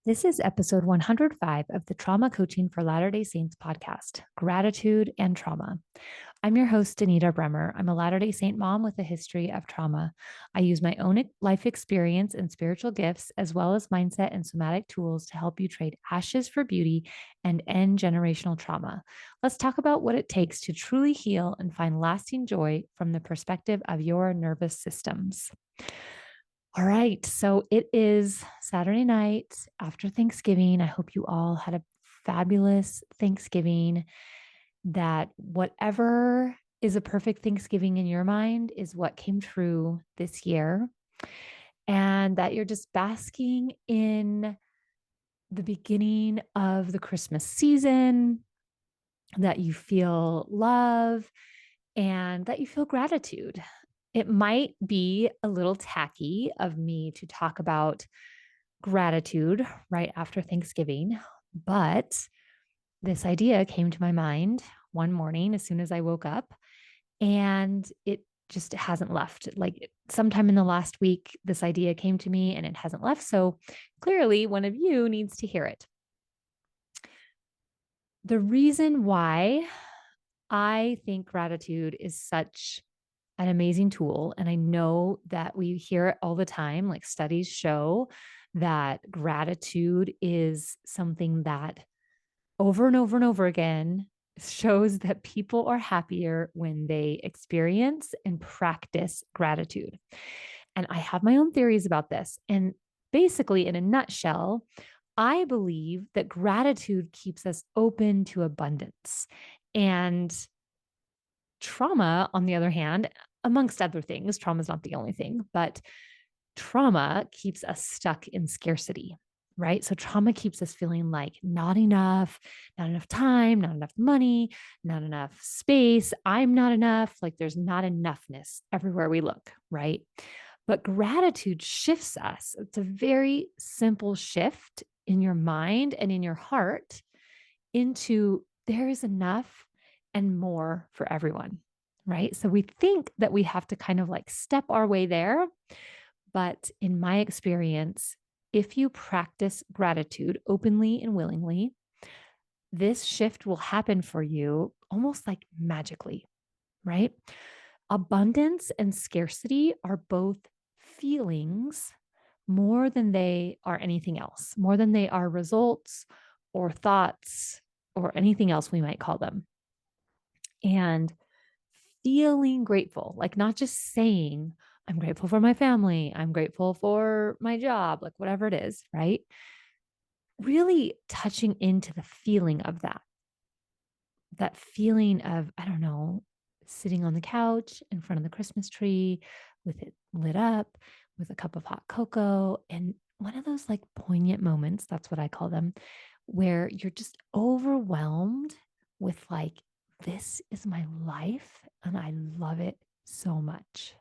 This is episode 105 of the Trauma Coaching for Latter-day Saints podcast, Gratitude and Trauma. I'm your host, Anita Bremer. I'm a Latter-day Saint mom with a history of trauma. I use my own life experience and spiritual gifts, as well as mindset and somatic tools to help you trade ashes for beauty and end generational trauma. Let's talk about what it takes to truly heal and find lasting joy from the perspective of your nervous systems. All right. So it is Saturday night after Thanksgiving. I hope you all had a fabulous Thanksgiving, that whatever is a perfect Thanksgiving in your mind is what came true this year, and that you're just basking in the beginning of the Christmas season, that you feel love and that you feel gratitude. It might be a little tacky of me to talk about gratitude right after Thanksgiving, but this idea came to my mind one morning as soon as I woke up, and it just hasn't left. Like sometime in the last week, this idea came to me and it hasn't left. So clearly, one of you needs to hear it. The reason why I think gratitude is such an amazing tool, and I know that we hear it all the time, like studies show that gratitude is something that over and over and over again shows that people are happier when they experience and practice gratitude. And I have my own theories about this. And basically, in a nutshell, I believe that gratitude keeps us open to abundance. And trauma, on the other hand, amongst other things, trauma is not the only thing, but trauma keeps us stuck in scarcity, right? So trauma keeps us feeling like not enough time, not enough money, not enough space. I'm not enough. Like there's not enoughness everywhere we look, right? But gratitude shifts us. It's a very simple shift in your mind and in your heart into there is enough and more for everyone, right? So we think that we have to kind of like step our way there. But in my experience, if you practice gratitude openly and willingly, this shift will happen for you almost like magically, right? Abundance and scarcity are both feelings more than they are anything else, more than they are results or thoughts or anything else we might call them. And feeling grateful, like not just saying, I'm grateful for my family, I'm grateful for my job, like whatever it is, right? Really touching into the feeling of that feeling of, I don't know, sitting on the couch in front of the Christmas tree with it lit up with a cup of hot cocoa. And one of those like poignant moments, that's what I call them, where you're just overwhelmed with like, this is my life and I love it so much.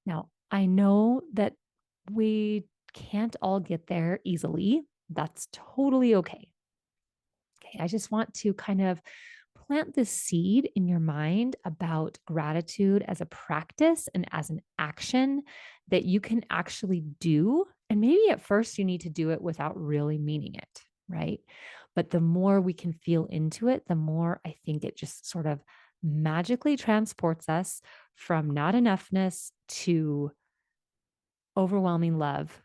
Now, I know that we can't all get there easily. That's totally okay. Okay. I just want to kind of plant this seed in your mind about gratitude as a practice and as an action that you can actually do. And maybe at first you need to do it without really meaning it, right? But the more we can feel into it, the more I think it just sort of magically transports us from not enoughness to overwhelming love.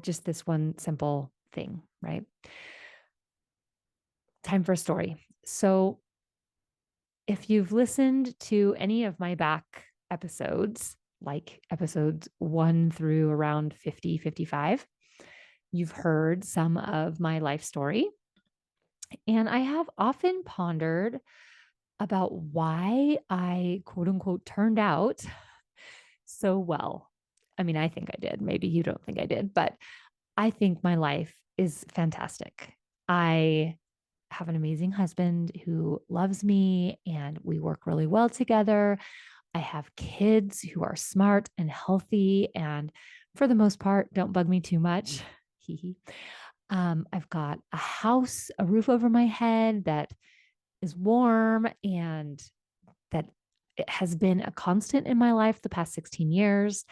Just this one simple thing, right? Time for a story. So, if you've listened to any of my back episodes, like episodes 1 through around 50, 55, you've heard some of my life story. And I have often pondered about why I quote unquote turned out so well. I mean, I think I did. Maybe you don't think I did, but I think my life is fantastic. I have an amazing husband who loves me and we work really well together. I have kids who are smart and healthy and for the most part don't bug me too much. I've got a house, a roof over my head that is warm and that it has been a constant in my life the past 16 years.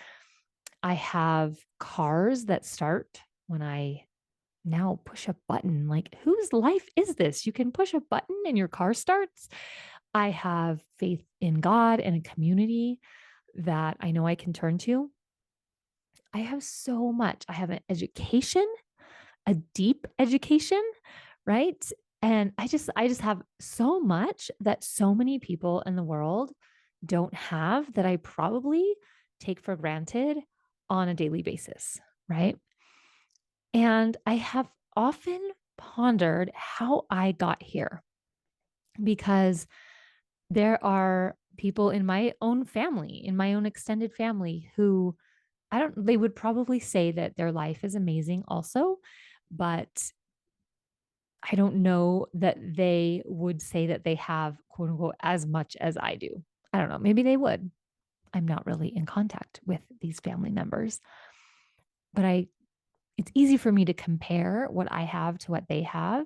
I have cars that start when I now push a button. Like, whose life is this? You can push a button and your car starts. I have faith in God and a community that I know I can turn to. I have so much. I have an education, a deep education, right? And I just have so much that so many people in the world don't have that I probably take for granted on a daily basis, right? And I have often pondered how I got here because there are people in my own family, in my own extended family who they would probably say that their life is amazing also, but I don't know that they would say that they have quote unquote as much as I do. I don't know. Maybe they would. I'm not really in contact with these family members, but it's easy for me to compare what I have to what they have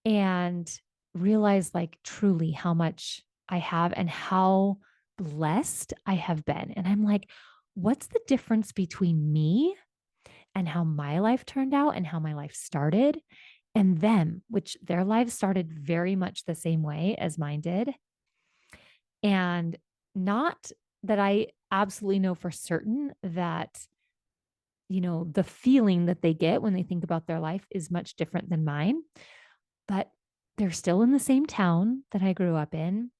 and realize like truly how much I have and how blessed I have been. And I'm like, what's the difference between me and how my life turned out and how my life started and them, which their lives started very much the same way as mine did? And not that I absolutely know for certain that, the feeling that they get when they think about their life is much different than mine, but they're still in the same town that I grew up in.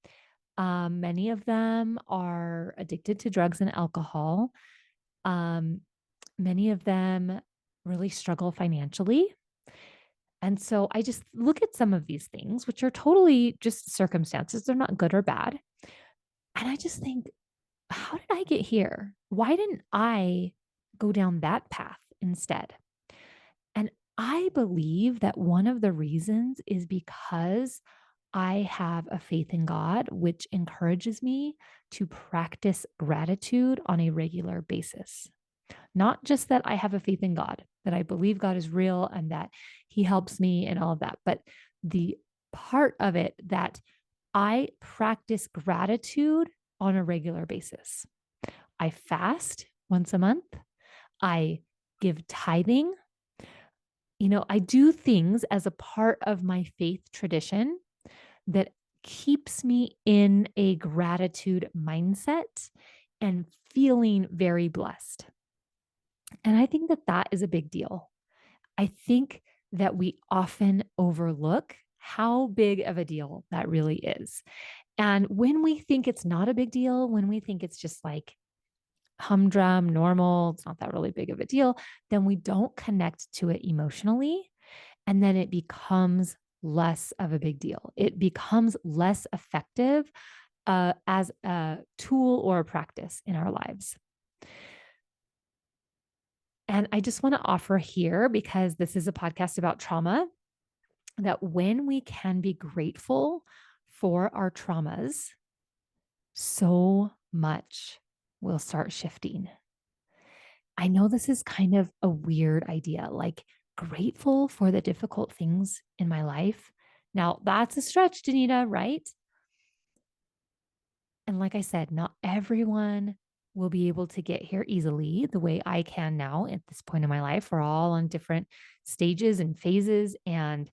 Many of them are addicted to drugs and alcohol. Um, Many of them really struggle financially. And so I just look at some of these things, which are totally just circumstances. They're not good or bad. And I just think, how did I get here? Why didn't I go down that path instead? And I believe that one of the reasons is because I have a faith in God, which encourages me to practice gratitude on a regular basis. Not just that I have a faith in God, that I believe God is real and that He helps me and all of that, but the part of it that I practice gratitude on a regular basis. I fast once a month. I give tithing. I do things as a part of my faith tradition that keeps me in a gratitude mindset and feeling very blessed. And I think that that is a big deal. I think that we often overlook how big of a deal that really is. And when we think it's not a big deal, when we think it's just like humdrum, normal, it's not that really big of a deal, then we don't connect to it emotionally. And then it becomes less of a big deal. It becomes less effective as a tool or a practice in our lives. And I just want to offer here, because this is a podcast about trauma, that when we can be grateful for our traumas, so much will start shifting. I know this is kind of a weird idea, like grateful for the difficult things in my life. Now, that's a stretch, Danita, right? And like I said, not everyone will be able to get here easily the way I can now at this point in my life. We're all on different stages and phases and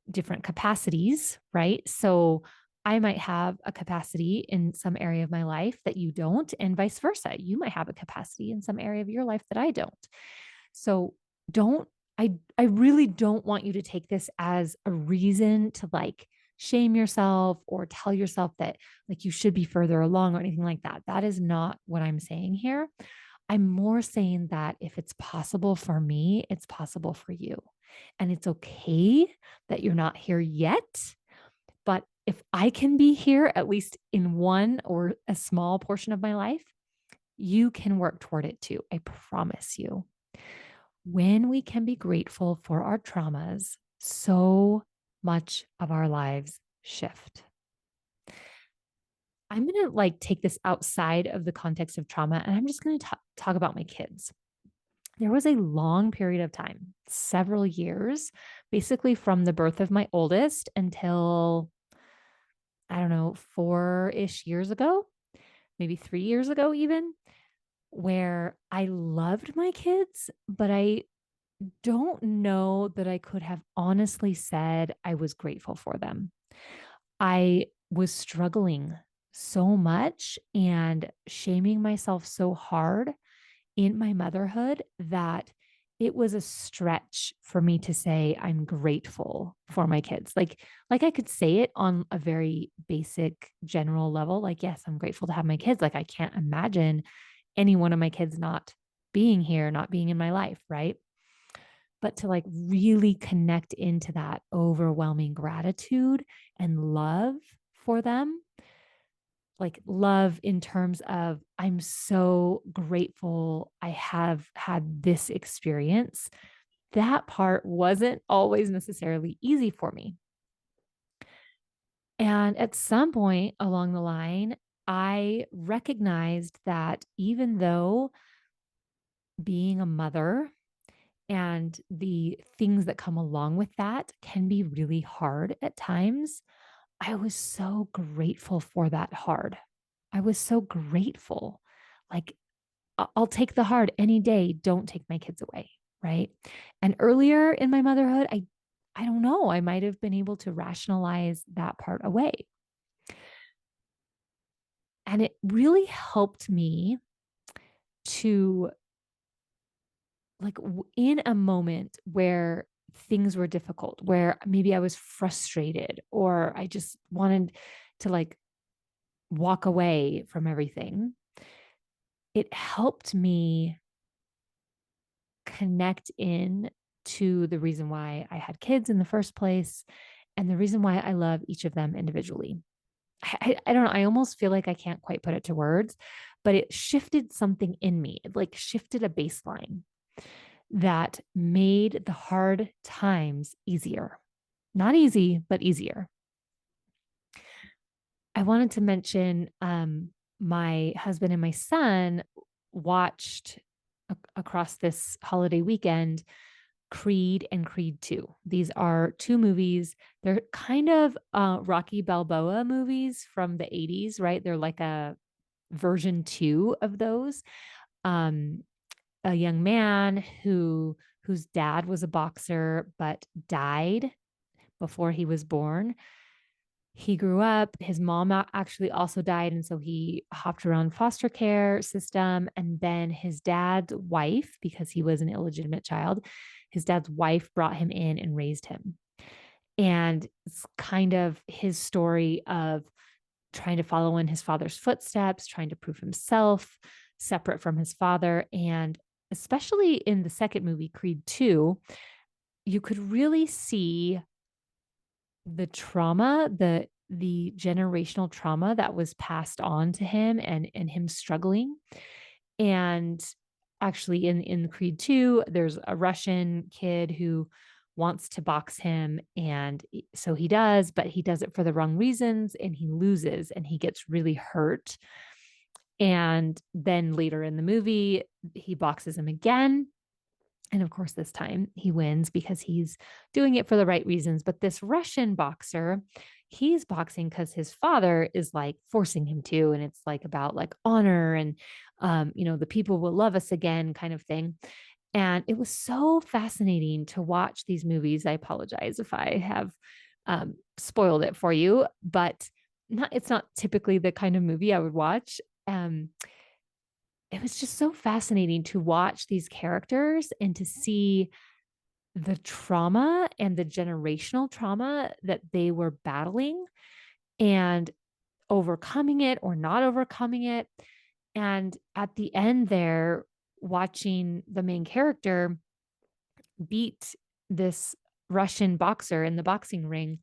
different capacities, right? So I might have a capacity in some area of my life that you don't, and vice versa. You might have a capacity in some area of your life that I don't. So don't, I really don't want you to take this as a reason to like shame yourself or tell yourself that like you should be further along or anything like that. That is not what I'm saying here. I'm more saying that if it's possible for me, it's possible for you. And it's okay that you're not here yet. But if I can be here, at least in one or a small portion of my life, you can work toward it too. I promise you. When we can be grateful for our traumas, so much of our lives shift. I'm going to like take this outside of the context of trauma and I'm just going to talk about my kids. There was a long period of time, several years, basically from the birth of my oldest until, I don't know, 4-ish years ago, maybe 3 years ago, even, where I loved my kids, but I don't know that I could have honestly said I was grateful for them. I was struggling so much and shaming myself so hard in my motherhood that it was a stretch for me to say I'm grateful for my kids. Like I could say it on a very basic general level like yes, I'm grateful to have my kids. Like I can't imagine any one of my kids not being here, not being in my life, right? But to like really connect into that overwhelming gratitude and love for them, like love in terms of I'm so grateful I have had this experience. That part wasn't always necessarily easy for me. And at some point along the line, I recognized that even though being a mother and the things that come along with that can be really hard at times, I was so grateful for that hard. I was so grateful. Like, I'll take the hard any day. Don't take my kids away. Right. And earlier in my motherhood, I don't know, I might have been able to rationalize that part away. And it really helped me to, like, in a moment where things were difficult, where maybe I was frustrated or I just wanted to like walk away from everything, it helped me connect in to the reason why I had kids in the first place and the reason why I love each of them individually. I don't know. I almost feel like I can't quite put it to words, but it shifted something in me. It like shifted a baseline that made the hard times easier. Not easy, but easier. I wanted to mention my husband and my son watched across this holiday weekend Creed and Creed 2. These are two movies. They're kind of Rocky Balboa movies from the 80s, right? They're like a version 2 of those. Um, a young man whose dad was a boxer but died before he was born. He grew up, his mom actually also died. And so he hopped around foster care system. And then his dad's wife, because he was an illegitimate child, his dad's wife brought him in and raised him. And it's kind of his story of trying to follow in his father's footsteps, trying to prove himself separate from his father. And especially in the second movie, Creed 2, you could really see the trauma, the generational trauma that was passed on to him and him struggling. And actually in Creed 2, there's a Russian kid who wants to box him and so he does, but he does it for the wrong reasons and he loses and he gets really hurt. And then later in the movie, he boxes him again. And of course, this time he wins because he's doing it for the right reasons. But this Russian boxer, he's boxing because his father is like forcing him to. And it's like about like honor and, the people will love us again kind of thing. And it was so fascinating to watch these movies. I apologize if I have spoiled it for you, but it's not typically the kind of movie I would watch. It was just so fascinating to watch these characters and to see the trauma and the generational trauma that they were battling and overcoming it or not overcoming it. And at the end, there, watching the main character beat this Russian boxer in the boxing ring,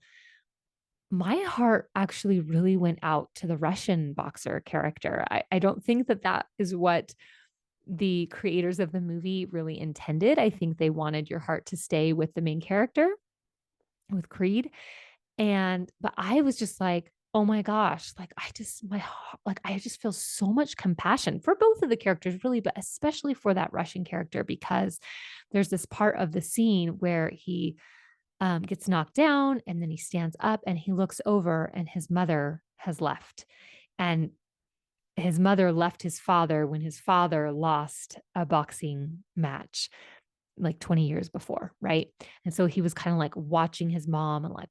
my heart actually really went out to the Russian boxer character. I don't think that that is what the creators of the movie really intended. I think they wanted your heart to stay with the main character, with Creed. But I was just like, oh my gosh, like my heart, like I just feel so much compassion for both of the characters, really, but especially for that Russian character, because there's this part of the scene where he gets knocked down and then he stands up and he looks over and his mother has left. And his mother left his father when his father lost a boxing match. like 20 years before, right? And so he was kind of like watching his mom and like,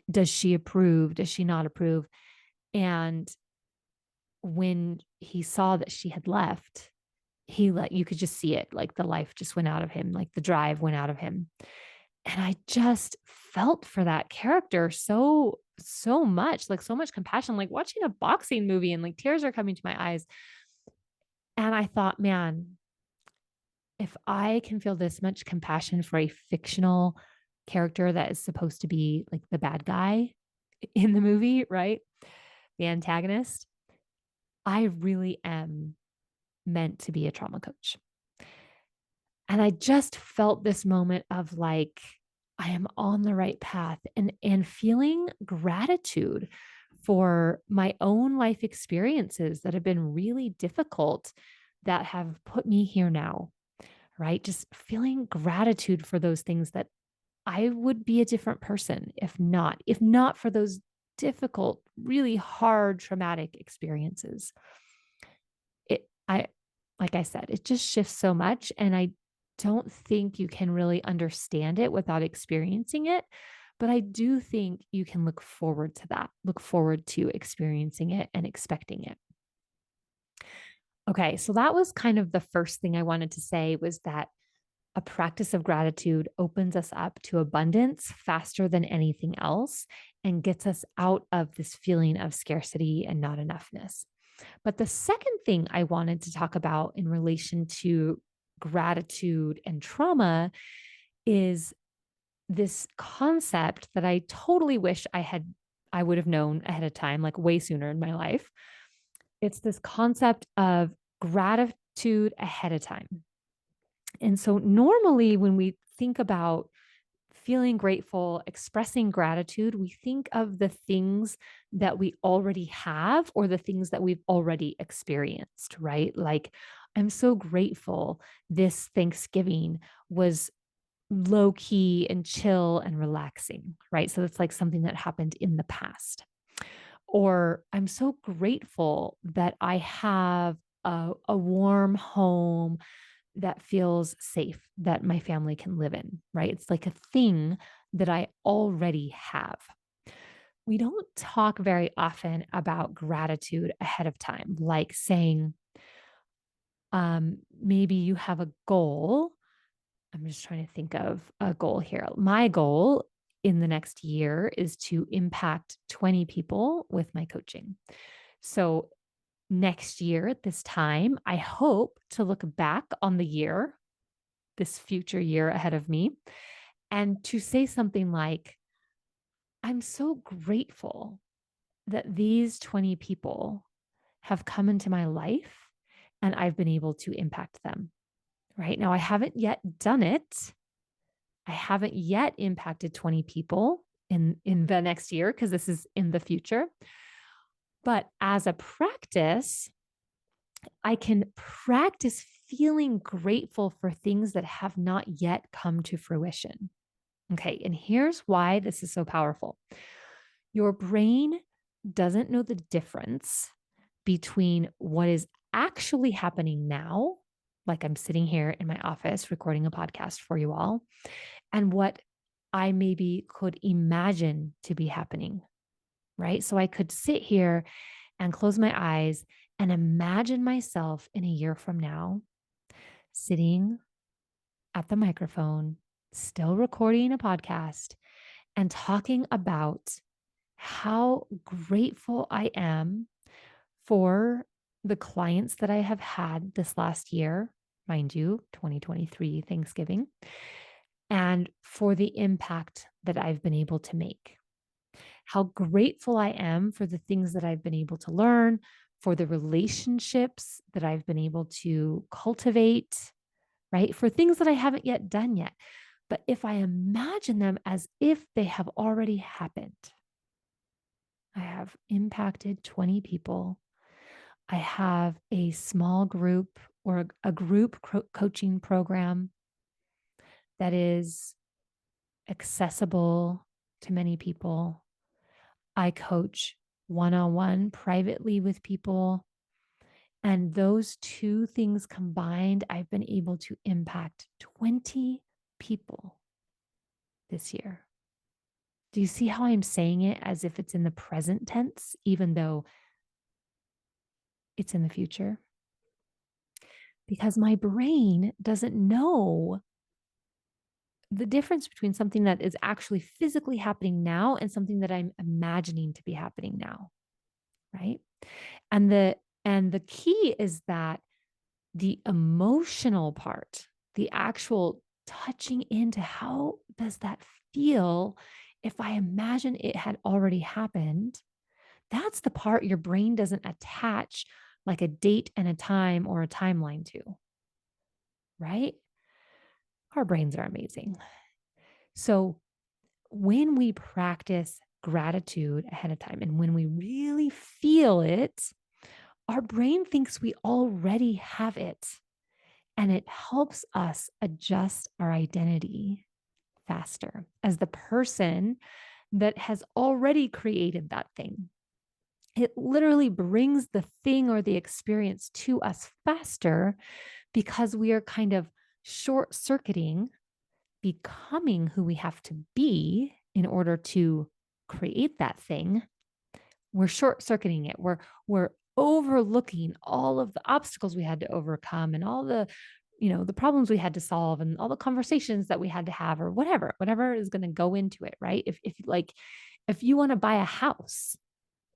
does she approve? Does she not approve? And when he saw that she had left, you could just see it, like the life just went out of him, like the drive went out of him. And I just felt for that character so much, like so much compassion, like watching a boxing movie and like tears are coming to my eyes. And I thought, man, if I can feel this much compassion for a fictional character that is supposed to be like the bad guy in the movie, right? The antagonist, I really am meant to be a trauma coach. And I just felt this moment of like, I am on the right path and feeling gratitude for my own life experiences that have been really difficult that have put me here now, right? Just feeling gratitude for those things that I would be a different person if not for those difficult, really hard, traumatic experiences. I like I said, it just shifts so much. And I don't think you can really understand it without experiencing it. But I do think you can look forward to that, look forward to experiencing it and expecting it. Okay, so that was kind of the first thing I wanted to say was that a practice of gratitude opens us up to abundance faster than anything else and gets us out of this feeling of scarcity and not enoughness. But the second thing I wanted to talk about in relation to gratitude and trauma is this concept that I totally wish I would have known ahead of time, like way sooner in my life. It's this concept of gratitude ahead of time. And so normally when we think about feeling grateful, expressing gratitude, we think of the things that we already have or the things that we've already experienced, right? Like, I'm so grateful this Thanksgiving was low key and chill and relaxing, right? So it's like something that happened in the past. Or I'm so grateful that I have a warm home that feels safe that my family can live in, right? It's like a thing that I already have. We don't talk very often about gratitude ahead of time, like saying, maybe you have a goal. I'm just trying to think of a goal here. My goal in the next year is to impact 20 people with my coaching. So next year at this time, I hope to look back on the year, this future year ahead of me, and to say something like, I'm so grateful that these 20 people have come into my life and I've been able to impact them. Right now, I haven't yet done it. I haven't yet impacted 20 people in the next year because this is in the future. But as a practice, I can practice feeling grateful for things that have not yet come to fruition. Okay. And here's why this is so powerful. Your brain doesn't know the difference between what is actually happening now, like I'm sitting here in my office recording a podcast for you all, and what I maybe could imagine to be happening, right? So I could sit here and close my eyes and imagine myself in a year from now sitting at the microphone, still recording a podcast and talking about how grateful I am for the clients that I have had this last year, mind you, 2023 Thanksgiving, and for the impact that I've been able to make. How grateful I am for the things that I've been able to learn, for the relationships that I've been able to cultivate, right? For things that I haven't yet done yet. But if I imagine them as if they have already happened, I have impacted 20 people. I have a small group or a group coaching program that is accessible to many people. I coach one on one privately with people. And those two things combined, I've been able to impact 20 people this year. Do you see how I'm saying it as if it's in the present tense, even though it's in the future? Because my brain doesn't know the difference between something that is actually physically happening now and something that I'm imagining to be happening now, right? And the key is that the emotional part, the actual touching into how does that feel if I imagine it had already happened, that's the part your brain doesn't attach like a date and a time or a timeline to, right? Our brains are amazing. So when we practice gratitude ahead of time and when we really feel it, our brain thinks we already have it. And it helps us adjust our identity faster as the person that has already created that thing. It literally brings the thing or the experience to us faster because we are kind of short circuiting becoming who we have to be in order to create that thing. We're short circuiting it. We're overlooking all of the obstacles we had to overcome and all the the problems we had to solve and all the conversations that we had to have or whatever is going to go into it, right? If you want to buy a house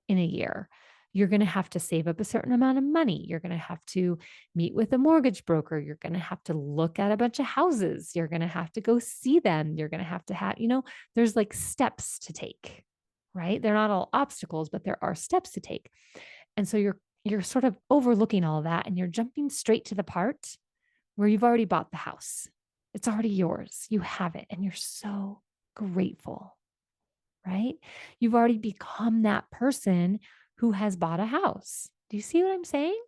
in a year, you're going to have to save up a certain amount of money. You're going to have to meet with a mortgage broker. You're going to have to look at a bunch of houses. You're going to have to go see them. You're going to have, there's like steps to take, right? They're not all obstacles, but there are steps to take. And so you're sort of overlooking all of that and you're jumping straight to the part where you've already bought the house. It's already yours. You have it and you're so grateful, right? You've already become that person who has bought a house. Do you see what I'm saying?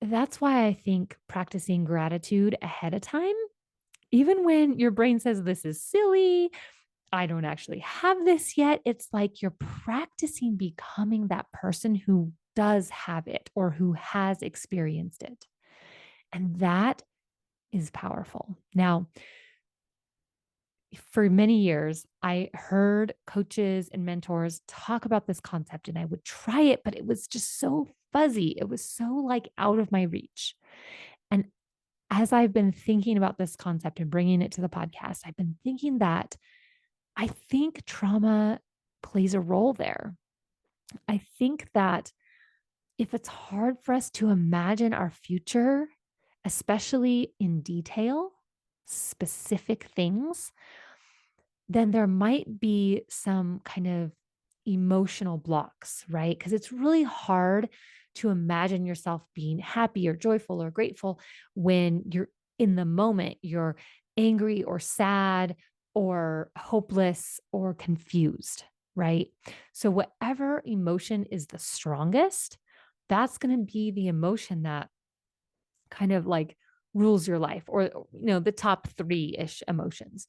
That's why I think practicing gratitude ahead of time, even when your brain says this is silly, I don't actually have this yet, it's like you're practicing becoming that person who does have it or who has experienced it. And that is powerful. Now, for many years, I heard coaches and mentors talk about this concept and I would try it, but it was just so fuzzy. It was so like out of my reach. And as I've been thinking about this concept and bringing it to the podcast, I've been thinking that I think trauma plays a role there. I think that if it's hard for us to imagine our future, especially in detail, specific things, then there might be some kind of emotional blocks, right? Because it's really hard to imagine yourself being happy or joyful or grateful when you're in the moment, you're angry or sad or hopeless or confused, right? So, whatever emotion is the strongest, that's going to be the emotion that kind of like rules your life or, the top three ish emotions.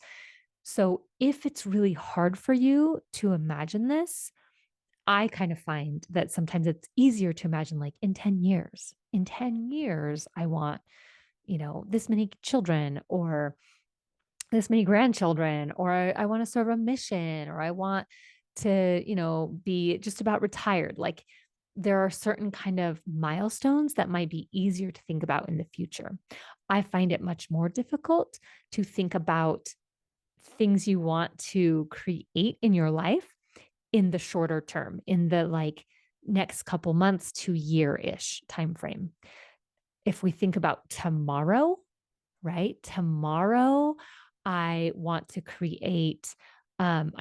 So if it's really hard for you to imagine this, I kind of find that sometimes it's easier to imagine like in 10 years, I want, this many children or this many grandchildren, or I want to serve a mission, or I want to, be just about retired. Like there are certain kind of milestones that might be easier to think about in the future. I find it much more difficult to think about things you want to create in your life in the shorter term, in the like next couple months to year-ish timeframe. If we think about tomorrow, right? Tomorrow, I want to create. I'm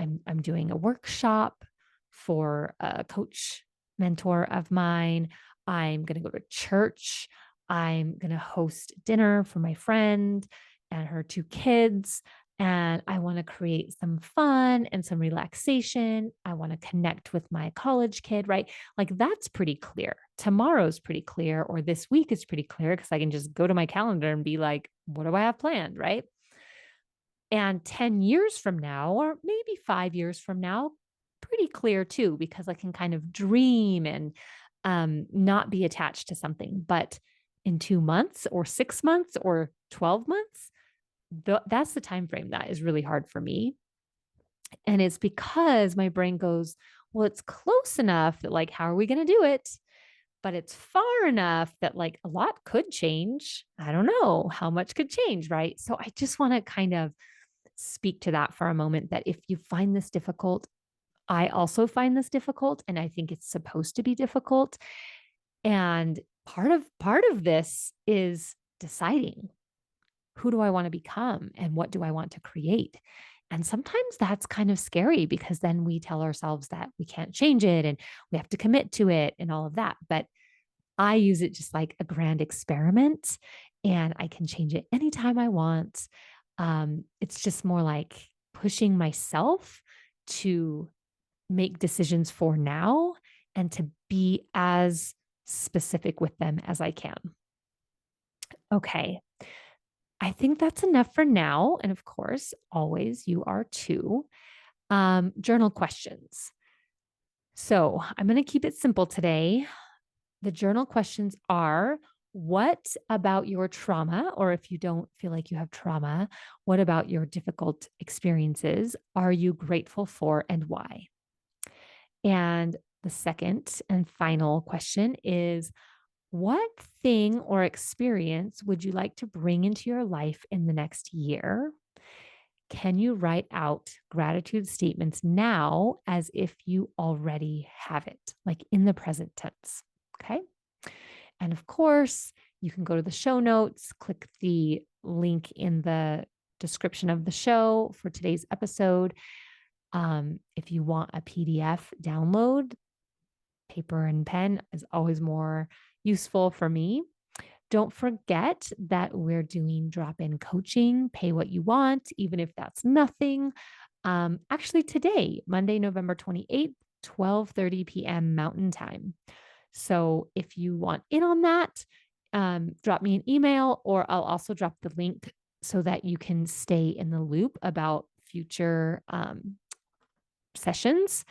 doing a workshop for a coach mentor of mine. I'm going to go to church. I'm going to host dinner for my friend and her two kids. And I want to create some fun and some relaxation. I want to connect with my college kid, right? Like that's pretty clear. Tomorrow's pretty clear, or this week is pretty clear because I can just go to my calendar and be like, what do I have planned, right? And 10 years from now, or maybe 5 years from now, pretty clear too, because I can kind of dream and not be attached to something. But in 2 months or 6 months or 12 months, that's the time frame that is really hard for me. And it's because my brain goes, well, it's close enough that, like, how are we going to do it? But it's far enough that, like, a lot could change. I don't know how much could change, right? So I just want to kind of speak to that for a moment, that if you find this difficult, I also find this difficult, and I think it's supposed to be difficult. And part of this is deciding, who do I want to become and what do I want to create? And sometimes that's kind of scary, because then we tell ourselves that we can't change it and we have to commit to it and all of that. But I use it just like a grand experiment, and I can change it anytime I want. It's just more like pushing myself to make decisions for now and to be as specific with them as I can. Okay. I think that's enough for now. And of course, always you are too. Journal questions. So I'm going to keep it simple today. The journal questions are: what about your trauma, or if you don't feel like you have trauma, what about your difficult experiences are you grateful for and why? And the second and final question is: what thing or experience would you like to bring into your life in the next year? Can you write out gratitude statements now as if you already have it, like in the present tense? Okay. And of course, you can go to the show notes, click the link in the description of the show for today's episode. If you want a PDF download, paper and pen is always more useful for me. Don't forget that we're doing drop-in coaching, pay what you want, even if that's nothing. Actually, today, Monday, November 28th, 12:30 p.m. Mountain Time. So if you want in on that, drop me an email, or I'll also drop the link so that you can stay in the loop about future sessions.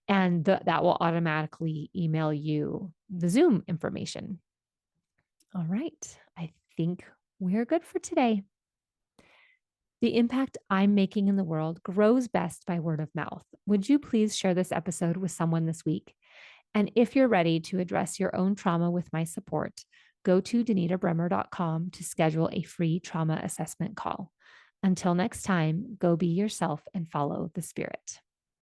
And that will automatically email you the Zoom information. All right. I think we're good for today. The impact I'm making in the world grows best by word of mouth. Would you please share this episode with someone this week? And if you're ready to address your own trauma with my support, go to danitabremmer.com to schedule a free trauma assessment call. Until next time, go be yourself and follow the spirit.